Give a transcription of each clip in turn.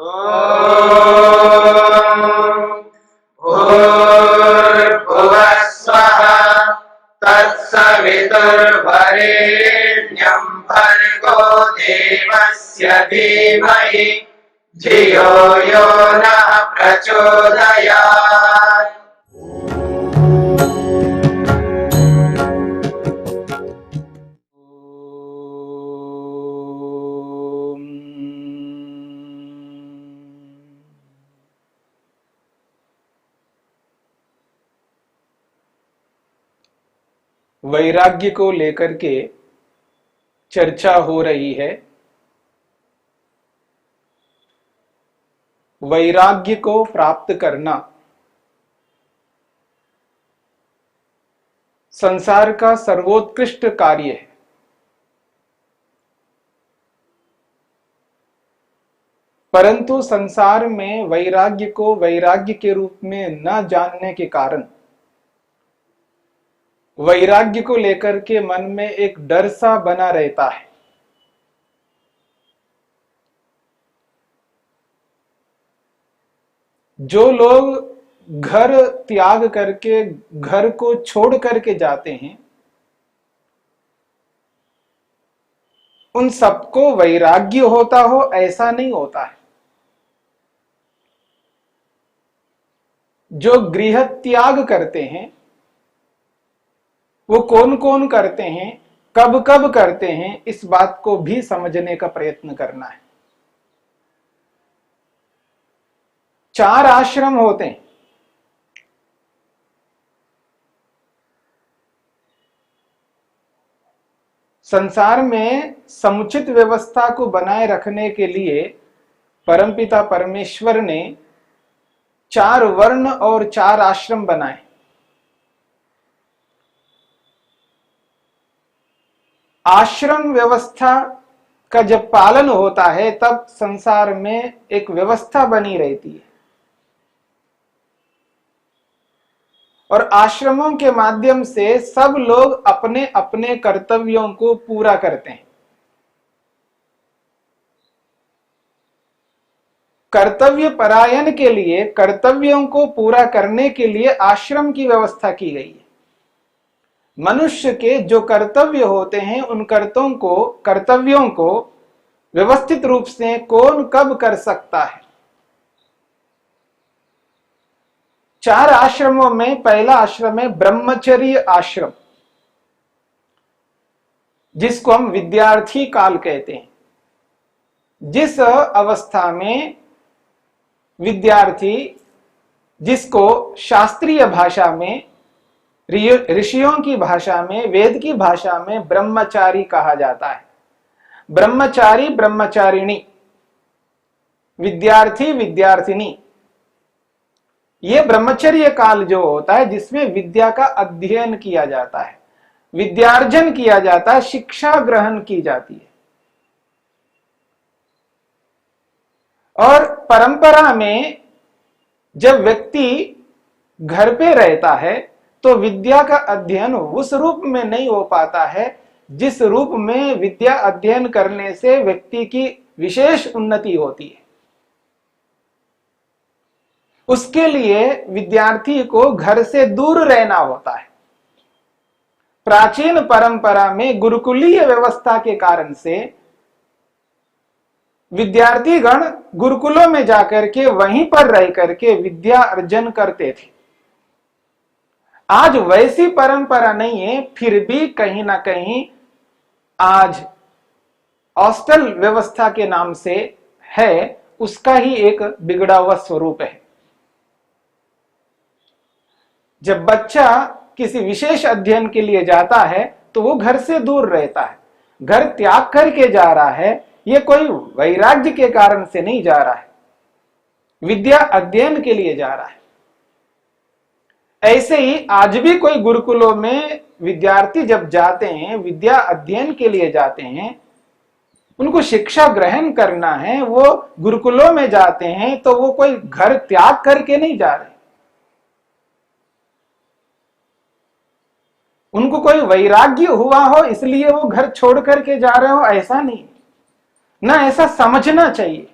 भूर्भुवः स्वः तत्सवितुर्वरेण्यं भर्गो देवस्य धीमहि धियो यो नः प्रचोदयात्। वैराग्य को लेकर के चर्चा हो रही है। वैराग्य को प्राप्त करना संसार का सर्वोत्कृष्ट कार्य है। परंतु संसार में वैराग्य को वैराग्य के रूप में न जानने के कारण वैराग्य को लेकर के मन में एक डर सा बना रहता है। जो लोग घर त्याग करके, घर को छोड़ करके जाते हैं, उन सबको वैराग्य होता हो ऐसा नहीं होता है। जो गृह त्याग करते हैं वो कौन कौन करते हैं, कब कब करते हैं, इस बात को भी समझने का प्रयत्न करना है। 4 आश्रम होते हैं। संसार में समुचित व्यवस्था को बनाए रखने के लिए परमपिता परमेश्वर ने 4 वर्ण और 4 आश्रम बनाए। आश्रम व्यवस्था का जब पालन होता है तब संसार में एक व्यवस्था बनी रहती है और आश्रमों के माध्यम से सब लोग अपने अपने कर्तव्यों को पूरा करते हैं। कर्तव्य परायण के लिए, कर्तव्यों को पूरा करने के लिए आश्रम की व्यवस्था की गई है। मनुष्य के जो कर्तव्य होते हैं उन कर्तव्यों को व्यवस्थित रूप से कौन कब कर सकता है। 4 आश्रमों में पहला आश्रम है ब्रह्मचर्य आश्रम, जिसको हम विद्यार्थी काल कहते हैं। जिस अवस्था में विद्यार्थी, जिसको शास्त्रीय भाषा में, ऋषियों की भाषा में, वेद की भाषा में ब्रह्मचारी कहा जाता है। ब्रह्मचारी, ब्रह्मचारिणी, विद्यार्थी, विद्यार्थिनी, ये ब्रह्मचर्य काल जो होता है जिसमें विद्या का अध्ययन किया जाता है, विद्यार्जन किया जाता है, शिक्षा ग्रहण की जाती है। और परंपरा में जब व्यक्ति घर पे रहता है तो विद्या का अध्ययन उस रूप में नहीं हो पाता है जिस रूप में विद्या अध्ययन करने से व्यक्ति की विशेष उन्नति होती है। उसके लिए विद्यार्थी को घर से दूर रहना होता है। प्राचीन परंपरा में गुरुकुलीय व्यवस्था के कारण से विद्यार्थी गण गुरुकुलों में जाकर के वहीं पर रह करके विद्या अर्जन करते थे। आज वैसी परंपरा नहीं है, फिर भी कहीं ना कहीं आज हॉस्टल व्यवस्था के नाम से है, उसका ही एक बिगड़ा हुआ स्वरूप है। जब बच्चा किसी विशेष अध्ययन के लिए जाता है तो वो घर से दूर रहता है, घर त्याग करके जा रहा है। ये कोई वैराग्य के कारण से नहीं जा रहा है, विद्या अध्ययन के लिए जा रहा है। ऐसे ही आज भी कोई गुरुकुलों में विद्यार्थी जब जाते हैं, विद्या अध्ययन के लिए जाते हैं, उनको शिक्षा ग्रहण करना है, वो गुरुकुलों में जाते हैं तो वो कोई घर त्याग करके नहीं जा रहे। उनको कोई वैराग्य हुआ हो इसलिए वो घर छोड़ करके जा रहे हो, ऐसा नहीं, ना ऐसा समझना चाहिए।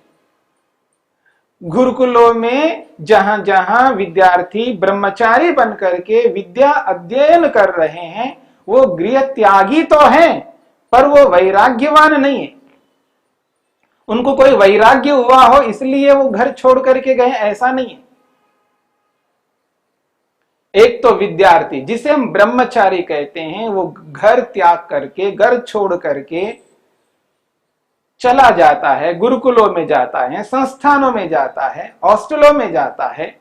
गुरुकुलों में जहां जहां विद्यार्थी ब्रह्मचारी बन करके विद्या अध्ययन कर रहे हैं, वो गृह त्यागी तो हैं, पर वो वैराग्यवान नहीं है। उनको कोई वैराग्य हुआ हो इसलिए वो घर छोड़ करके गए, ऐसा नहीं है। एक तो विद्यार्थी जिसे हम ब्रह्मचारी कहते हैं, वो घर त्याग करके, घर छोड़ करके चला जाता है, गुरुकुलों में जाता है, संस्थानों में जाता है, हॉस्टलों में जाता है,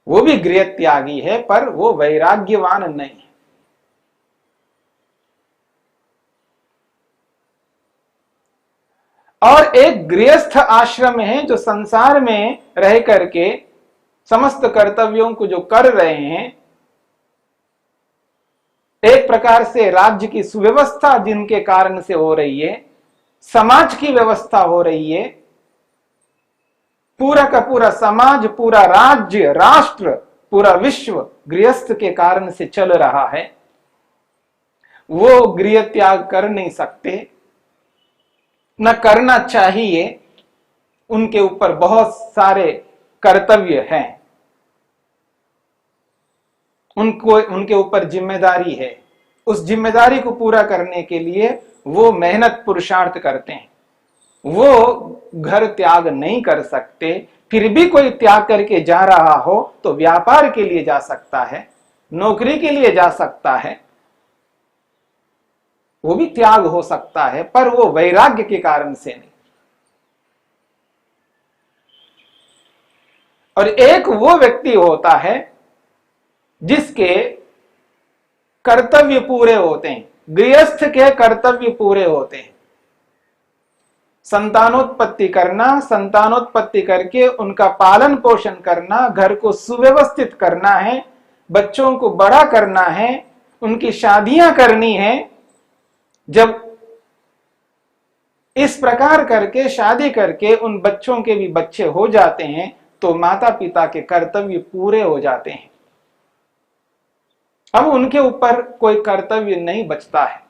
वो भी गृह त्यागी है, पर वो वैराग्यवान नहीं है। और एक गृहस्थ आश्रम है जो संसार में रह करके समस्त कर्तव्यों को जो कर रहे हैं, एक प्रकार से राज्य की सुव्यवस्था जिनके कारण से हो रही है, समाज की व्यवस्था हो रही है, पूरा का पूरा समाज, पूरा राज्य, राष्ट्र, पूरा विश्व गृहस्थ के कारण से चल रहा है, वो गृह त्याग कर नहीं सकते, न करना चाहिए। उनके ऊपर बहुत सारे कर्तव्य हैं, उनके ऊपर जिम्मेदारी है। उस जिम्मेदारी को पूरा करने के लिए वो मेहनत पुरुषार्थ करते हैं। वो घर त्याग नहीं कर सकते। फिर भी कोई त्याग करके जा रहा हो तो व्यापार के लिए जा सकता है, नौकरी के लिए जा सकता है, वो भी त्याग हो सकता है, पर वो वैराग्य के कारण से नहीं। और एक वो व्यक्ति होता है जिसके कर्तव्य पूरे होते हैं, गृहस्थ के कर्तव्य पूरे होते हैं। संतानोत्पत्ति करना, संतानोत्पत्ति करके उनका पालन पोषण करना, घर को सुव्यवस्थित करना है, बच्चों को बड़ा करना है, उनकी शादियां करनी है। जब इस प्रकार करके शादी करके उन बच्चों के भी बच्चे हो जाते हैं तो माता पिता के कर्तव्य पूरे हो जाते हैं। अब उनके ऊपर कोई कर्तव्य नहीं बचता है।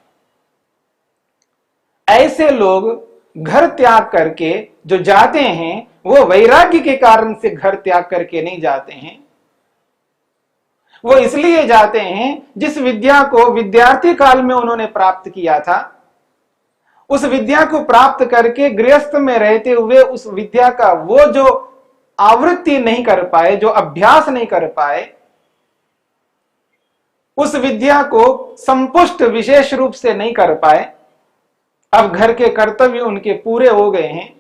ऐसे लोग घर त्याग करके जो जाते हैं, वो वैराग्य के कारण से घर त्याग करके नहीं जाते हैं। वो इसलिए जाते हैं जिस विद्या को विद्यार्थी काल में उन्होंने प्राप्त किया था, उस विद्या को प्राप्त करके गृहस्थ में रहते हुए उस विद्या का वो जो आवृत्ति नहीं कर पाए, जो अभ्यास नहीं कर पाए, उस विद्या को संपुष्ट विशेष रूप से नहीं कर पाए। अब घर के कर्तव्य उनके पूरे हो गए हैं।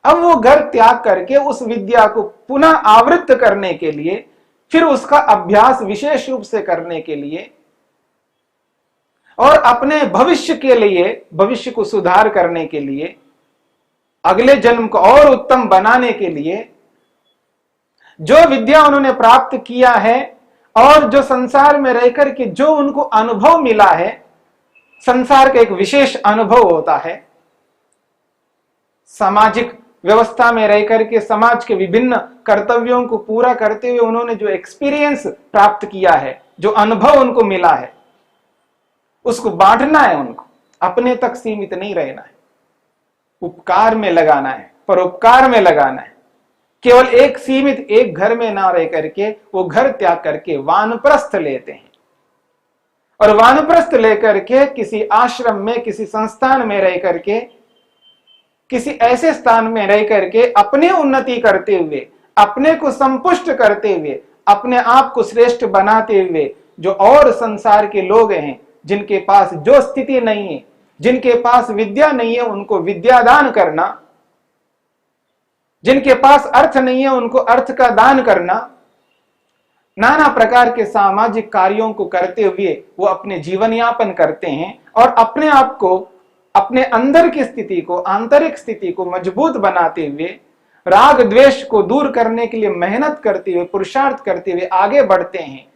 अब वो घर त्याग करके उस विद्या को पुनः आवृत्त करने के लिए, फिर उसका अभ्यास विशेष रूप से करने के लिए और अपने भविष्य के लिए, भविष्य को सुधार करने के लिए, अगले जन्म को और उत्तम बनाने के लिए जो विद्या उन्होंने प्राप्त किया है और जो संसार में रहकर के जो उनको अनुभव मिला है, संसार का एक विशेष अनुभव होता है। सामाजिक व्यवस्था में रहकर के समाज के विभिन्न कर्तव्यों को पूरा करते हुए उन्होंने जो एक्सपीरियंस प्राप्त किया है, जो अनुभव उनको मिला है, उसको बांटना है। उनको अपने तक सीमित नहीं रहना है, उपकार में लगाना है, परोपकार में लगाना है। केवल एक सीमित एक घर में ना रह करके वो घर त्याग करके वानप्रस्थ लेते हैं और वानप्रस्थ लेकर के किसी आश्रम में, किसी संस्थान में रह करके, किसी ऐसे स्थान में रह करके अपनी उन्नति करते हुए, अपने को संपुष्ट करते हुए, अपने आप को श्रेष्ठ बनाते हुए, जो और संसार के लोग हैं जिनके पास जो स्थिति नहीं है, जिनके पास विद्या नहीं है, उनको विद्यादान करना, जिनके पास अर्थ नहीं है उनको अर्थ का दान करना, नाना प्रकार के सामाजिक कार्यों को करते हुए वो अपने जीवन यापन करते हैं और अपने आप को, अपने अंदर की स्थिति को, आंतरिक स्थिति को मजबूत बनाते हुए, राग द्वेष को दूर करने के लिए मेहनत करते हुए, पुरुषार्थ करते हुए आगे बढ़ते हैं।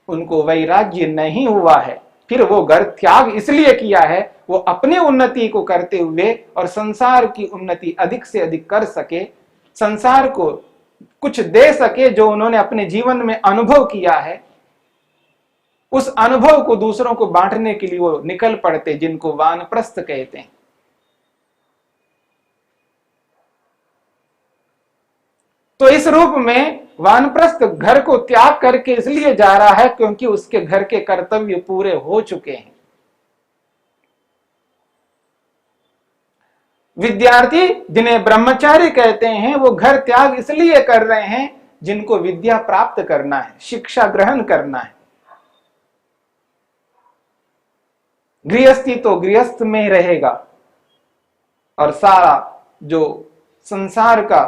उनको वैराग्य नहीं हुआ है, फिर वो घर त्याग इसलिए किया है वो अपनी उन्नति को करते हुए और संसार की उन्नति अधिक से अधिक कर सके, संसार को कुछ दे सके जो उन्होंने अपने जीवन में अनुभव किया है, उस अनुभव को दूसरों को बांटने के लिए वो निकल पड़ते, जिनको वानप्रस्थ कहते हैं। रूप में वानप्रस्थ घर को त्याग करके इसलिए जा रहा है क्योंकि उसके घर के कर्तव्य पूरे हो चुके हैं। विद्यार्थी जिन्हें ब्रह्मचारी कहते हैं वो घर त्याग इसलिए कर रहे हैं जिनको विद्या प्राप्त करना है, शिक्षा ग्रहण करना है। गृहस्थी तो गृहस्थ में रहेगा और सारा जो संसार का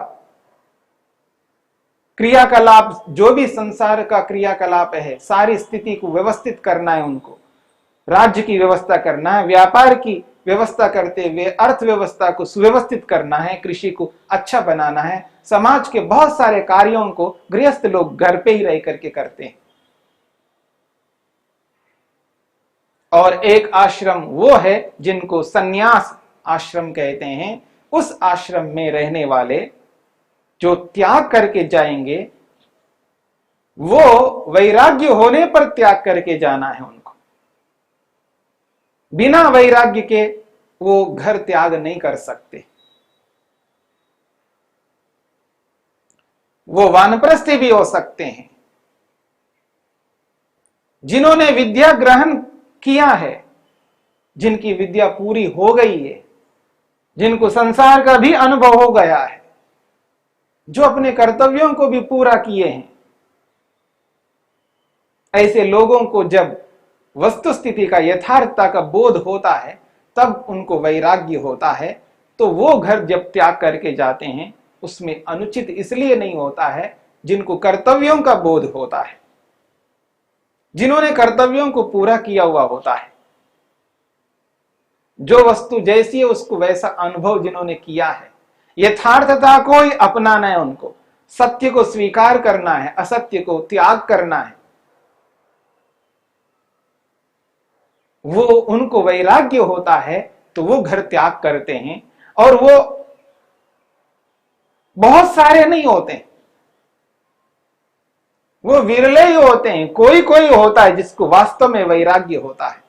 क्रियाकलाप, जो भी संसार का क्रियाकलाप है, सारी स्थिति को व्यवस्थित करना है उनको। राज्य की व्यवस्था करना है, व्यापार की व्यवस्था करते हुए अर्थव्यवस्था को सुव्यवस्थित करना है, कृषि को अच्छा बनाना है। समाज के बहुत सारे कार्यों को गृहस्थ लोग घर पे ही रह करके करते हैं। और एक आश्रम वो है जिनको संन्यास आश्रम कहते हैं। उस आश्रम में रहने वाले जो त्याग करके जाएंगे वो वैराग्य होने पर त्याग करके जाना है उनको। बिना वैराग्य के वो घर त्याग नहीं कर सकते। वो वानप्रस्थी भी हो सकते हैं। जिन्होंने विद्या ग्रहण किया है, जिनकी विद्या पूरी हो गई है, जिनको संसार का भी अनुभव हो गया है, जो अपने कर्तव्यों को भी पूरा किए हैं, ऐसे लोगों को जब वस्तु स्थिति का, यथार्थता का बोध होता है तब उनको वैराग्य होता है। तो वो घर जब त्याग करके जाते हैं उसमें अनुचित इसलिए नहीं होता है जिनको कर्तव्यों का बोध होता है, जिन्होंने कर्तव्यों को पूरा किया हुआ होता है। जो वस्तु जैसी है उसको वैसा अनुभव जिन्होंने किया है, यथार्थता को ही अपनाना है उनको, सत्य को स्वीकार करना है, असत्य को त्याग करना है, वो उनको वैराग्य होता है तो वो घर त्याग करते हैं। और वो बहुत सारे नहीं होते, वो विरले ही होते हैं। कोई कोई होता है जिसको वास्तव में वैराग्य होता है,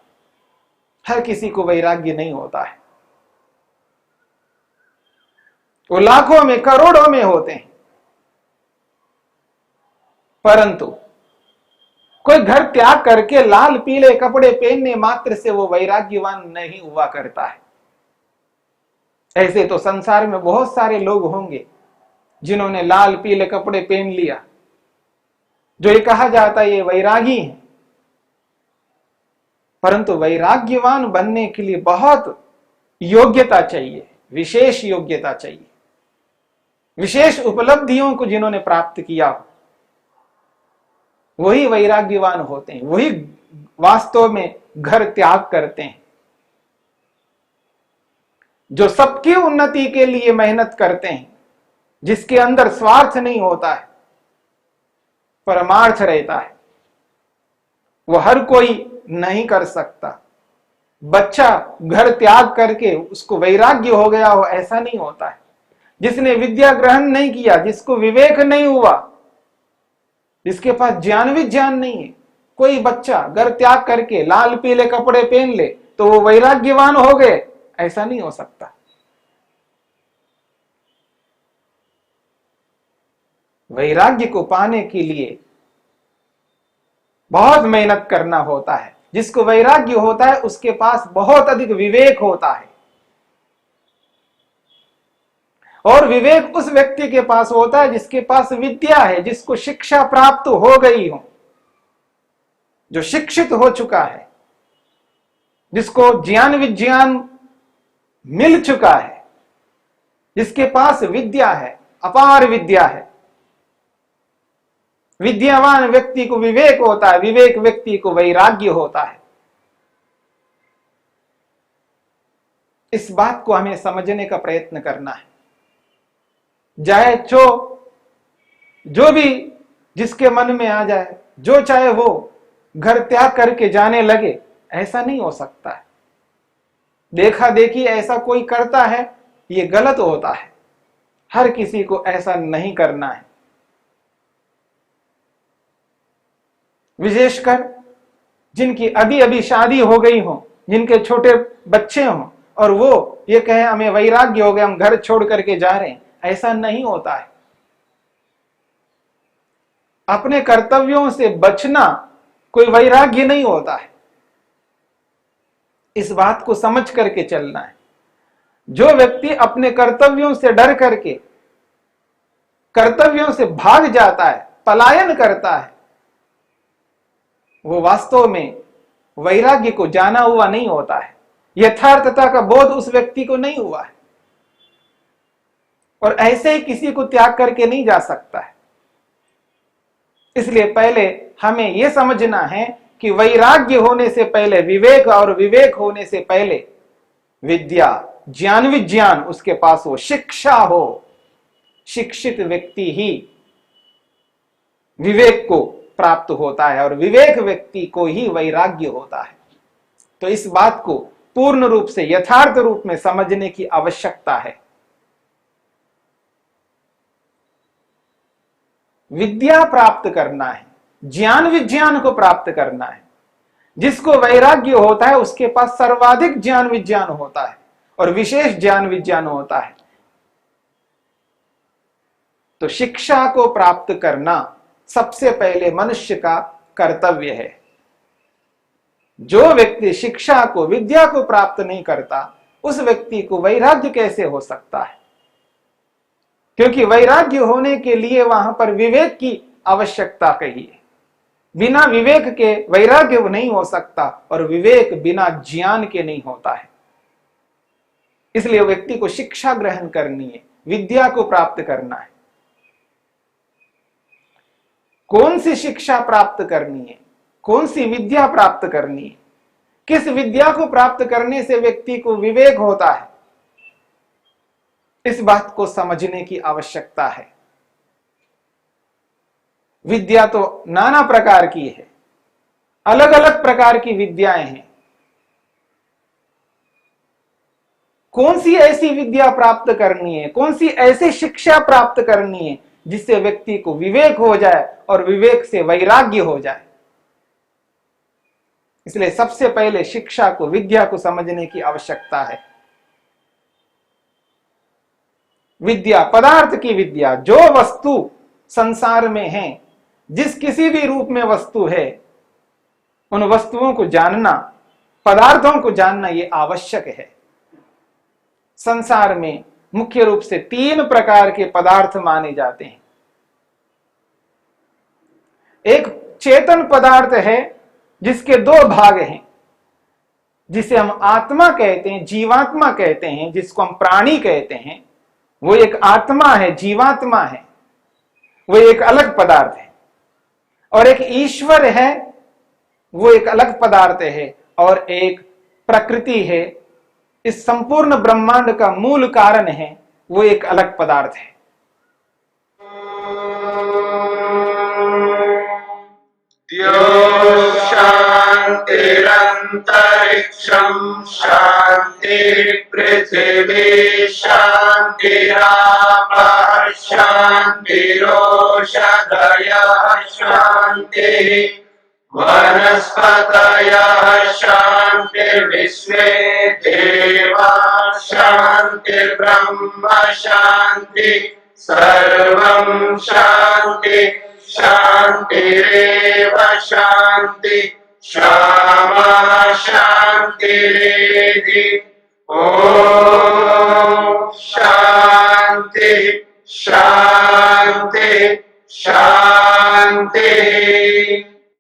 हर किसी को वैराग्य नहीं होता है। वो लाखों में, करोड़ों में होते हैं, परंतु कोई घर त्याग करके लाल पीले कपड़े पहनने मात्र से वो वैराग्यवान नहीं हुआ करता है। ऐसे तो संसार में बहुत सारे लोग होंगे जिन्होंने लाल पीले कपड़े पहन लिया, जो ये कहा जाता है ये वैरागी है। परंतु वैराग्यवान बनने के लिए बहुत योग्यता चाहिए, विशेष योग्यता चाहिए, विशेष उपलब्धियों को जिन्होंने प्राप्त किया हो वही वैराग्यवान होते हैं, वही वास्तव में घर त्याग करते हैं। जो सबकी उन्नति के लिए मेहनत करते हैं, जिसके अंदर स्वार्थ नहीं होता है, परमार्थ रहता है, वो हर कोई नहीं कर सकता। बच्चा घर त्याग करके उसको वैराग्य हो गया हो ऐसा नहीं होता है। जिसने विद्या ग्रहण नहीं किया, जिसको विवेक नहीं हुआ, जिसके पास ज्ञान विज्ञान नहीं है, कोई बच्चा घर त्याग करके लाल पीले कपड़े पहन ले तो वो वैराग्यवान हो गए, ऐसा नहीं हो सकता। वैराग्य को पाने के लिए बहुत मेहनत करना होता है। जिसको वैराग्य होता है उसके पास बहुत अधिक विवेक होता है, और विवेक उस व्यक्ति के पास होता है जिसके पास विद्या है, जिसको शिक्षा प्राप्त हो गई हो, जो शिक्षित हो चुका है, जिसको ज्ञान विज्ञान मिल चुका है, जिसके पास विद्या है, अपार विद्या है। विद्यावान व्यक्ति को विवेक होता है, विवेक व्यक्ति को वैराग्य होता है। इस बात को हमें समझने का प्रयत्न करना है। जाए जो भी जिसके मन में आ जाए, जो चाहे वो घर त्याग करके जाने लगे, ऐसा नहीं हो सकता है। देखा देखी ऐसा कोई करता है, ये गलत होता है। हर किसी को ऐसा नहीं करना है। विशेषकर जिनकी अभी अभी शादी हो गई हो, जिनके छोटे बच्चे हों, और वो ये कहें हमें वैराग्य हो गया, हम घर छोड़ करके जा रहे हैं, ऐसा नहीं होता है। अपने कर्तव्यों से बचना कोई वैराग्य नहीं होता है। इस बात को समझ करके चलना है। जो व्यक्ति अपने कर्तव्यों से डर करके कर्तव्यों से भाग जाता है, पलायन करता है, वो वास्तव में वैराग्य को जाना हुआ नहीं होता है। यथार्थता का बोध उस व्यक्ति को नहीं हुआ है और ऐसे ही किसी को त्याग करके नहीं जा सकता है। इसलिए पहले हमें यह समझना है कि वैराग्य होने से पहले विवेक और विवेक होने से पहले विद्या, ज्ञान विज्ञान उसके पास हो, शिक्षा हो। शिक्षित व्यक्ति ही विवेक को प्राप्त होता है और विवेक व्यक्ति को ही वैराग्य होता है। तो इस बात को पूर्ण रूप से यथार्थ रूप में समझने की आवश्यकता है। विद्या प्राप्त करना है, ज्ञान विज्ञान को प्राप्त करना है। जिसको वैराग्य होता है उसके पास सर्वाधिक ज्ञान विज्ञान होता है और विशेष ज्ञान विज्ञान होता है। तो शिक्षा को प्राप्त करना सबसे पहले मनुष्य का कर्तव्य है। जो व्यक्ति शिक्षा को, विद्या को प्राप्त नहीं करता, उस व्यक्ति को वैराग्य कैसे हो सकता है? क्योंकि वैराग्य होने के लिए वहां पर विवेक की आवश्यकता कही है। बिना विवेक के वैराग्य नहीं हो सकता और विवेक बिना ज्ञान के नहीं होता है। इसलिए व्यक्ति को शिक्षा ग्रहण करनी है, विद्या को प्राप्त करना है। कौन सी शिक्षा प्राप्त करनी है, कौन सी विद्या प्राप्त करनी है, किस विद्या को प्राप्त करने से व्यक्ति को विवेक होता है, इस बात को समझने की आवश्यकता है। विद्या तो नाना प्रकार की है, अलग अलग प्रकार की विद्याएं हैं। कौन सी ऐसी विद्या प्राप्त करनी है, कौन सी ऐसी शिक्षा प्राप्त करनी है जिससे व्यक्ति को विवेक हो जाए और विवेक से वैराग्य हो जाए? इसलिए सबसे पहले शिक्षा को, विद्या को समझने की आवश्यकता है। विद्या, पदार्थ की विद्या, जो वस्तु संसार में है, जिस किसी भी रूप में वस्तु है, उन वस्तुओं को जानना, पदार्थों को जानना ये आवश्यक है। संसार में मुख्य रूप से 3 प्रकार के पदार्थ माने जाते हैं। एक चेतन पदार्थ है जिसके 2 भाग हैं, जिसे हम आत्मा कहते हैं, जीवात्मा कहते हैं, जिसको हम प्राणी कहते हैं। वो एक आत्मा है, जीवात्मा है, वो एक अलग पदार्थ है। और एक ईश्वर है, वो एक अलग पदार्थ है। और एक प्रकृति है, इस संपूर्ण ब्रह्मांड का मूल कारण है, वो एक अलग पदार्थ है। शांतिरंतरिक्षं शांति पृथिवी शांतिरापः शांतिरोषधयः शांति वनस्पतयः शांतिर्विश्वे देवाः शांतिर्ब्रह्म शांति सर्वं शांति शांतिरेव शांति क्षमा शांतिरेधि। ओम शांति शांति शांति।